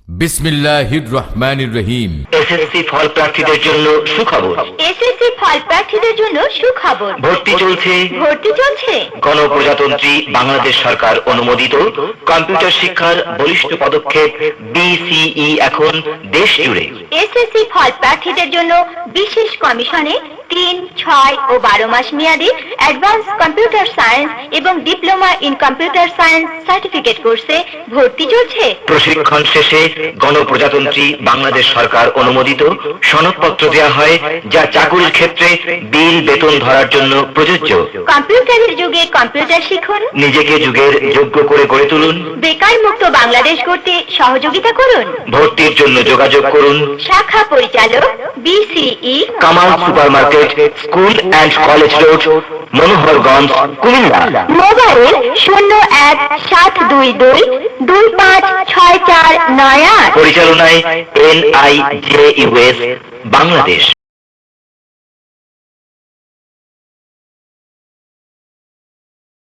বিসমিল্লাহির রহমানির রহিম। এসএসসি ফল প্রার্থীদের জন্য সুখবর। এসএসসি ফল প্রার্থীদের জন্য সুখবর। ভর্তি চলছে। গণপ্রজাতন্ত্রী বাংলাদেশ সরকার অনুমোদিত কম্পিউটার শিক্ষার বলিষ্ঠ পদক্ষেপ বিসিই এখন দেশ জুড়ে। এসএসসি ফল প্রার্থীদের জন্য বিশেষ কমিশনে 3, 6 ও 12 মাস মেয়াদী অ্যাডভান্স কম্পিউটার সায়েন্স এবং diploma in computer science certificate কোর্সে ভর্তি চলছে। প্রশিক্ষণ শেষে গণপ্রজাতন্ত্রী বাংলাদেশ সরকার অনুমোদিত সনদপত্র দেওয়া হয়, যা চাকরির ক্ষেত্রে বিল বেতন ধরার জন্য প্রযোজ্য। কম্পিউটারের যুগে কম্পিউটার শিখুন, নিজেকে যুগের যোগ্য করে গড়ে তুলুন, বেকার মুক্ত বাংলাদেশ গড়তে সহযোগিতা করুন। ভর্তির জন্য যোগাযোগ করুন শাখা পরিচালক BCE, Kamal supermarket, school and college road, Manoharganj, Comilla. Mobile 01-722-256498। পরিচালনায় NIJUS বাংলাদেশ।